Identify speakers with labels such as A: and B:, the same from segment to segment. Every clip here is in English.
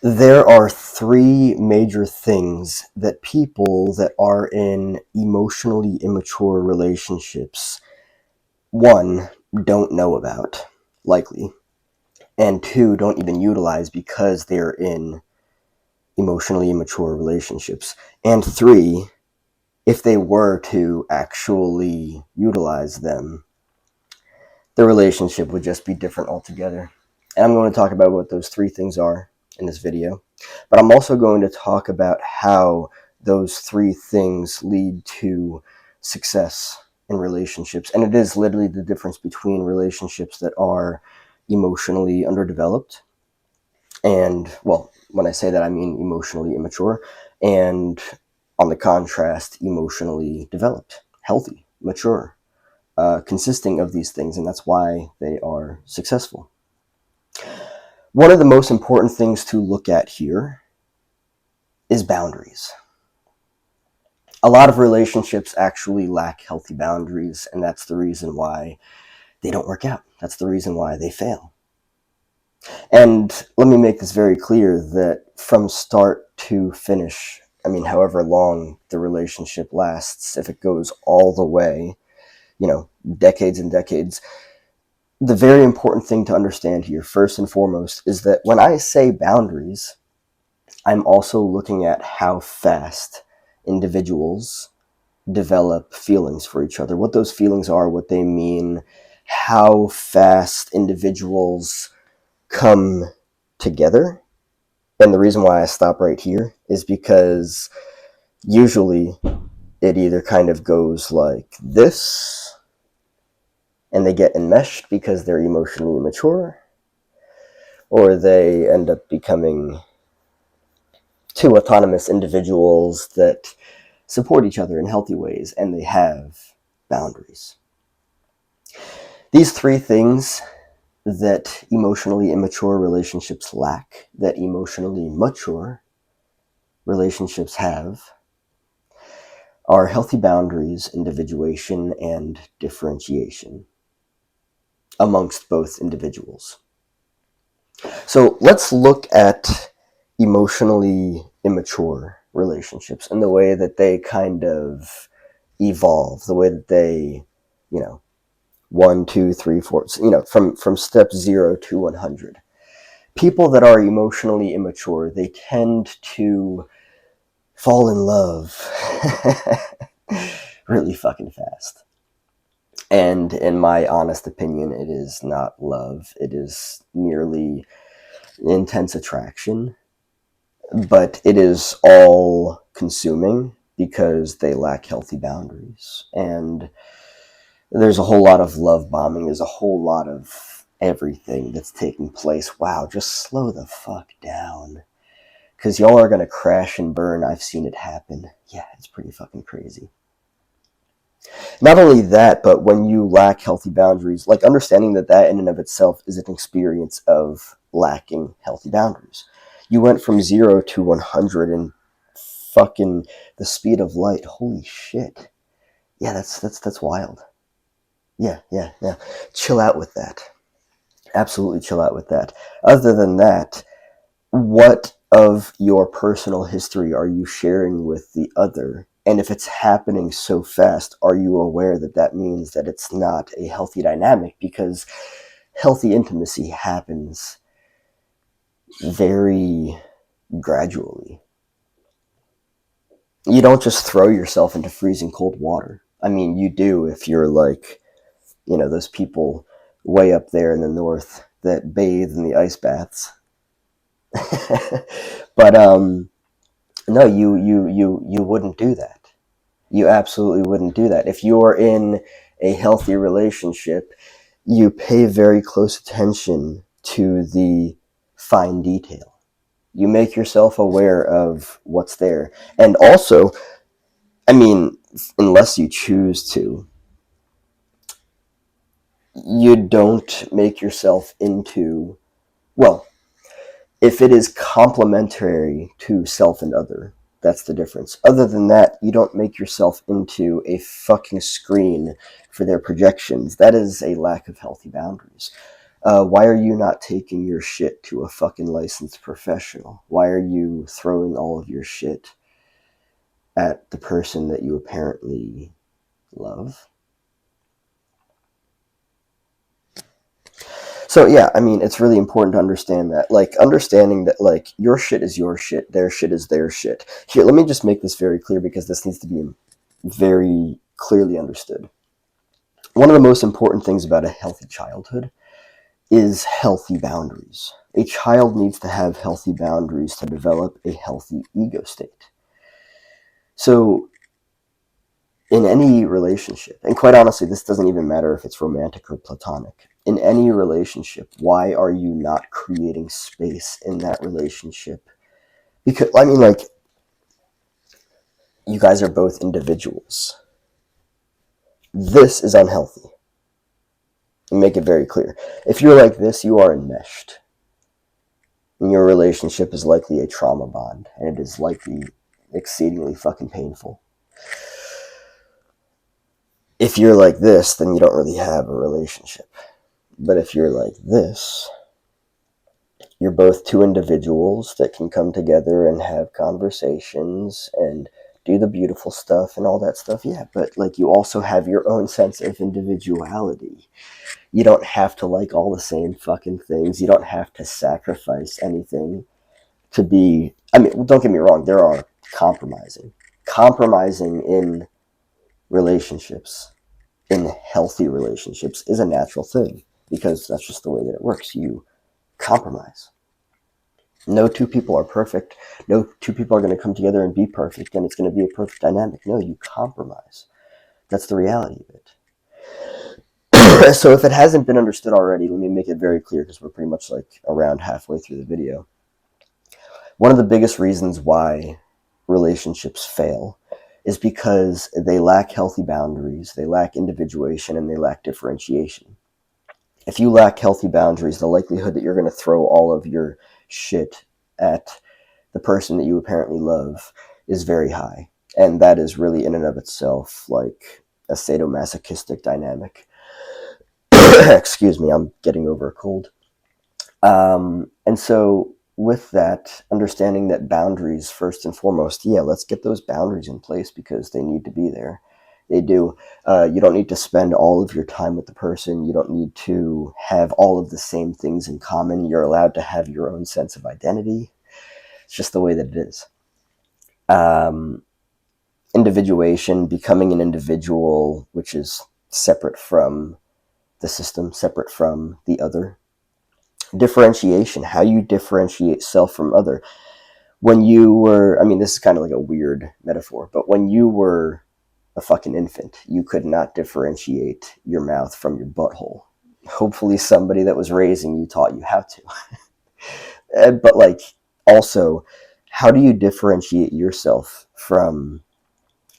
A: There are three major things that people that are in emotionally immature relationships, one, don't know about, likely, and two, don't even utilize because they're in emotionally immature relationships, and three, if they were to actually utilize them, the relationship would just be different altogether. And I'm going to talk about what those three things are in this video. But I'm also going to talk about how those three things lead to success in relationships. And it is literally the difference between relationships that are emotionally underdeveloped and, well, when I say that, I mean emotionally immature, and on the contrast, emotionally developed, healthy, mature, consisting of these things, and that's why they are successful. One of the most important things to look at here is boundaries. A lot of relationships actually lack healthy boundaries, and that's the reason why they don't work out. That's the reason why they fail. And let me make this very clear that from start to finish, I mean, however long the relationship lasts, if it goes all the way, decades and decades, the very important thing to understand here, first and foremost, is that when I say boundaries, I'm also looking at how fast individuals develop feelings for each other, what those feelings are, what they mean, how fast individuals come together. And the reason why I stop right here is because usually it either kind of goes like this, and they get enmeshed because they're emotionally immature, or they end up becoming two autonomous individuals that support each other in healthy ways, and they have boundaries. These three things that emotionally immature relationships lack, that emotionally mature relationships have, are healthy boundaries, individuation, and differentiation amongst both individuals. So let's look at emotionally immature relationships and the way that they kind of evolve, the way that they, 1, 2, 3, 4, from step 0 to 100. People that are emotionally immature, they tend to fall in love really fucking fast. And in my honest opinion, it is not love. It is merely intense attraction. But it is all consuming because they lack healthy boundaries. And there's a whole lot of love bombing. There's a whole lot of everything that's taking place. Wow, just slow the fuck down. Because y'all are going to crash and burn. I've seen it happen. Yeah, it's pretty fucking crazy. Not only that, but when you lack healthy boundaries, like understanding that in and of itself is an experience of lacking healthy boundaries. You went from 0 to 100 in fucking the speed of light. Holy shit. Yeah, that's wild. Yeah. Chill out with that. Absolutely chill out with that. Other than that, what of your personal history are you sharing with the other? And if it's happening so fast, are you aware that that means that it's not a healthy dynamic? Because healthy intimacy happens very gradually. You don't just throw yourself into freezing cold water. I mean, you do if you're like, those people way up there in the north that bathe in the ice baths. But no, you wouldn't do that. You absolutely wouldn't do that. If you're in a healthy relationship, you pay very close attention to the fine detail. You make yourself aware of what's there. And also, I mean, unless you choose to, you don't make yourself into, well, if it is complementary to self and other, that's the difference. Other than that, you don't make yourself into a fucking screen for their projections. That is a lack of healthy boundaries. Why are you not taking your shit to a fucking licensed professional? Why are you throwing all of your shit at the person that you apparently love? So yeah, I mean, it's really important to understand that, like, understanding that, like, your shit is your shit, their shit is their shit. Here, let me just make this very clear because this needs to be very clearly understood. One of the most important things about a healthy childhood is healthy boundaries. A child needs to have healthy boundaries to develop a healthy ego state. So, in any relationship, and quite honestly, this doesn't even matter if it's romantic or platonic, in any relationship, why are you not creating space in that relationship? Because, I mean, like, you guys are both individuals. This is unhealthy. And make it very clear. If you're like this, you are enmeshed. And your relationship is likely a trauma bond, and it is likely exceedingly fucking painful. If you're like this, then you don't really have a relationship. But if you're like this, you're both two individuals that can come together and have conversations and do the beautiful stuff and all that stuff. Yeah, but like, you also have your own sense of individuality. You don't have to like all the same fucking things. You don't have to sacrifice anything to be, I mean, don't get me wrong, there are compromising in relationships, in healthy relationships, is a natural thing because that's just the way that it works. You compromise. No two people are perfect. No two people are going to come together and be perfect and it's going to be a perfect dynamic. No, you compromise. That's the reality of it. So if it hasn't been understood already, let me make it very clear because we're pretty much like around halfway through the video. One of the biggest reasons why relationships fail is because they lack healthy boundaries, they lack individuation, and they lack differentiation. If you lack healthy boundaries, the likelihood that you're going to throw all of your shit at the person that you apparently love is very high. And that is really in and of itself like a sadomasochistic dynamic. Excuse me, I'm getting over a cold. And so with that, understanding that boundaries, first and foremost, yeah, let's get those boundaries in place because they need to be there. They do. You don't need to spend all of your time with the person. You don't need to have all of the same things in common. You're allowed to have your own sense of identity. It's just the way that it is. Individuation, becoming an individual, which is separate from the system, separate from the other. Differentiation, how you differentiate self from other. When you were, I mean, this is kind of like a weird metaphor, but when you were a fucking infant, you could not differentiate your mouth from your butthole. Hopefully somebody that was raising you taught you how to. But like, also, how do you differentiate yourself from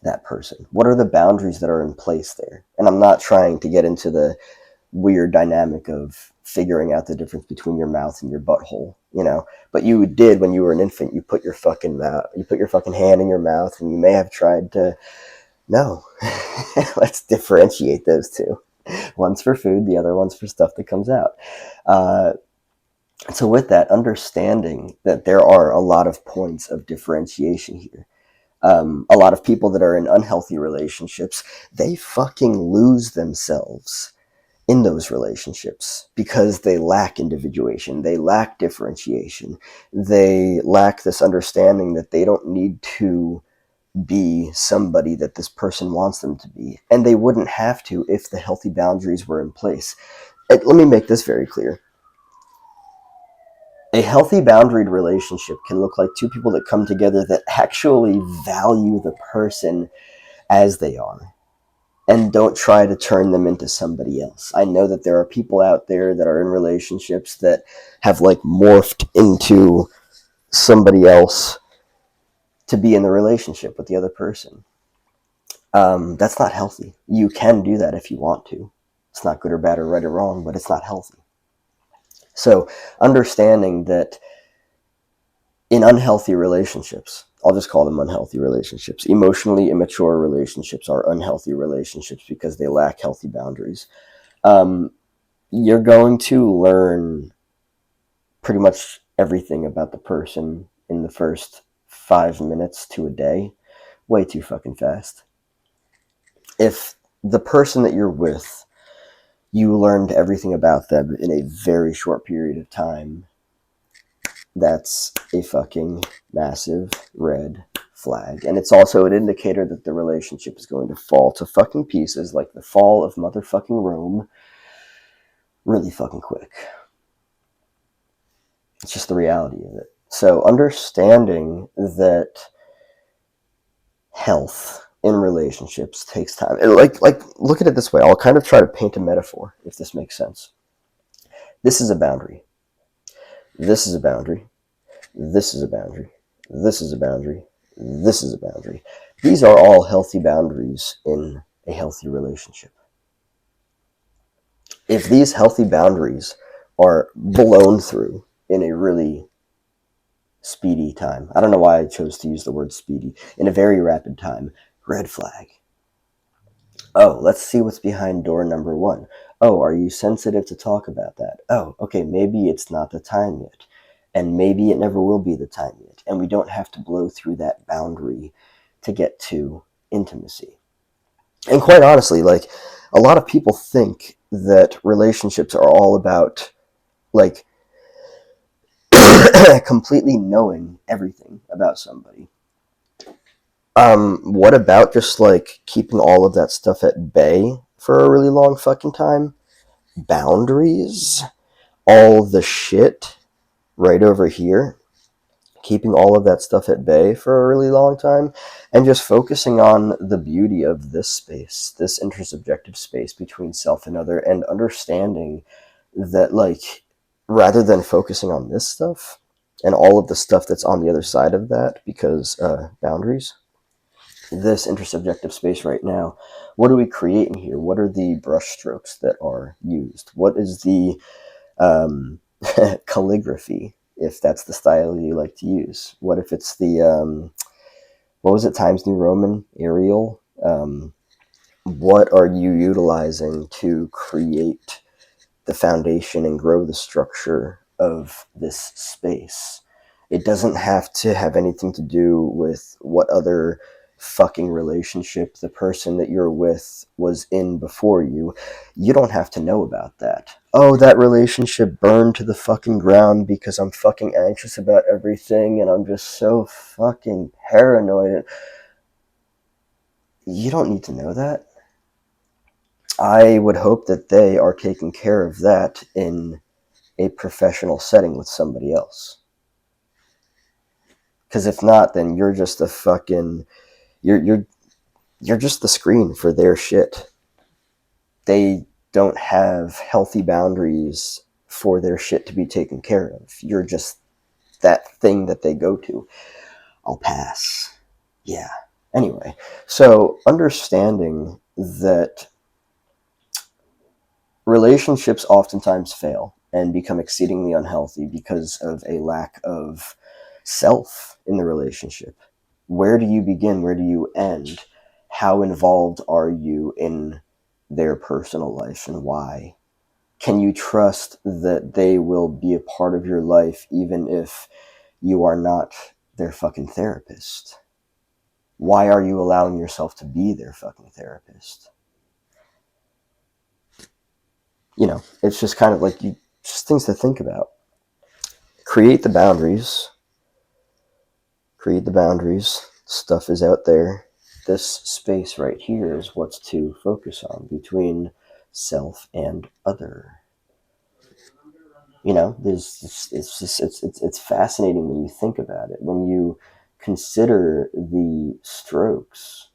A: that person? What are the boundaries that are in place there? And I'm not trying to get into the weird dynamic of figuring out the difference between your mouth and your butthole, you know. But you did when you were an infant. You put your fucking hand in your mouth, and you may have tried to. No, let's differentiate those two. One's for food, the other one's for stuff that comes out. So with that, understanding that there are a lot of points of differentiation here. A lot of people that are in unhealthy relationships, they fucking lose themselves in those relationships because they lack individuation, they lack differentiation, they lack this understanding that they don't need to be somebody that this person wants them to be, and they wouldn't have to if the healthy boundaries were in place. And let me make this very clear. A healthy boundaried relationship can look like two people that come together that actually value the person as they are and don't try to turn them into somebody else. I know that there are people out there that are in relationships that have like morphed into somebody else to be in the relationship with the other person. That's not healthy. You can do that if you want to. It's not good or bad or right or wrong, but it's not healthy. So understanding that in unhealthy relationships, I'll just call them unhealthy relationships. Emotionally immature relationships are unhealthy relationships because they lack healthy boundaries. you're going to learn pretty much everything about the person in the first 5 minutes to a day way too fucking fast. If the person that you're with, you learned everything about them in a very short period of time, that's a fucking massive red flag. And it's also an indicator that the relationship is going to fall to fucking pieces like the fall of motherfucking Rome really fucking quick. It's just the reality of it. So understanding that health in relationships takes time. Like look at it this way. I'll kind of try to paint a metaphor, if this makes sense. This is a boundary. This is a boundary. This is a boundary. This is a boundary. This is a boundary. These are all healthy boundaries in a healthy relationship. If these healthy boundaries are blown through in a really speedy time, I don't know why I chose to use the word speedy, in a very rapid time, red flag. Oh, let's see what's behind door number 1. Oh, are you sensitive to talk about that? Oh, okay, maybe it's not the time yet. And maybe it never will be the time yet. And we don't have to blow through that boundary to get to intimacy. And quite honestly, like, a lot of people think that relationships are all about, like, completely knowing everything about somebody. What about just, like, keeping all of that stuff at bay for a really long fucking time? Boundaries? All the shit right over here? Keeping all of that stuff at bay for a really long time, and just focusing on the beauty of this space, this intersubjective space between self and other, and understanding that, like, rather than focusing on this stuff and all of the stuff that's on the other side of that, because boundaries, this intersubjective space right now, what do we create in here? What are the brushstrokes that are used? What is the calligraphy, if that's the style you like to use? What if it's the, what was it, Times New Roman, Arial? What are you utilizing to create the foundation and grow the structure of this space? It doesn't have to have anything to do with what other fucking relationship the person that you're with was in before you. You don't have to know about that. Oh, that relationship burned to the fucking ground because I'm fucking anxious about everything and I'm just so fucking paranoid. You don't need to know that. I would hope that they are taking care of that in a professional setting with somebody else. Because if not, then you're just a fucking you're just the screen for their shit. They don't have healthy boundaries for their shit to be taken care of. You're just that thing that they go to. I'll pass. Yeah. Anyway, so understanding that relationships oftentimes fail and become exceedingly unhealthy because of a lack of self in the relationship. Where do you begin? Where do you end? How involved are you in their personal life and why? Can you trust that they will be a part of your life even if you are not their fucking therapist? Why are you allowing yourself to be their fucking therapist? You know, it's just kind of like just things to think about. Create the boundaries. Create the boundaries. Stuff is out there. This space right here is what's to focus on between self and other. You know, it's fascinating when you think about it, when you consider the strokes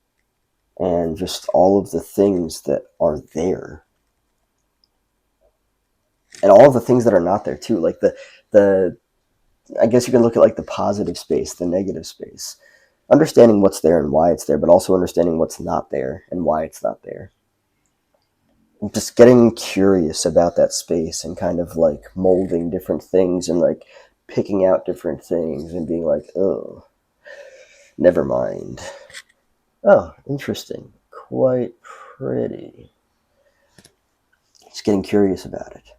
A: and just all of the things that are there, and all of the things that are not there too. Like the I guess you can look at like the positive space, the negative space, understanding what's there and why it's there, but also understanding what's not there and why it's not there. Just getting curious about that space and kind of like molding different things and like picking out different things and being like, oh, never mind. Oh, interesting. Quite pretty. Just getting curious about it.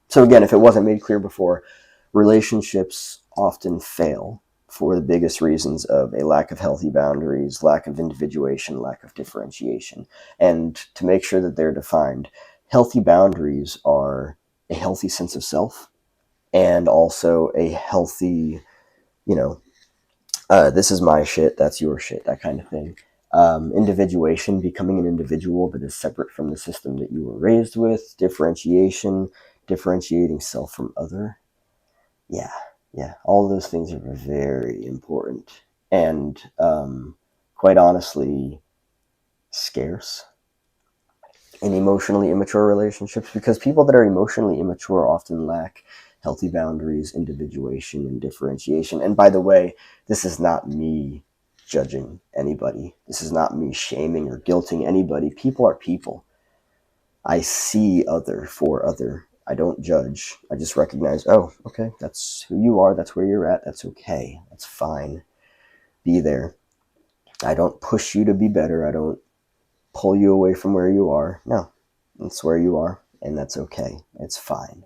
A: So again, if it wasn't made clear before, relationships often fail for the biggest reasons of a lack of healthy boundaries, lack of individuation, lack of differentiation. And to make sure that they're defined, healthy boundaries are a healthy sense of self and also a healthy, you know, this is my shit, that's your shit, that kind of thing. Individuation, becoming an individual that is separate from the system that you were raised with, differentiation, differentiating self from other. Yeah, yeah, all of those things are very important and quite honestly scarce in emotionally immature relationships, because people that are emotionally immature often lack healthy boundaries, individuation, and differentiation. And by the way, this is not me judging anybody. This is not me shaming or guilting anybody. People are people. I see other for other. I don't judge. I just recognize, oh, okay, that's who you are. That's where you're at. That's okay. That's fine. Be there. I don't push you to be better. I don't pull you away from where you are. No, that's where you are, and that's okay. It's fine.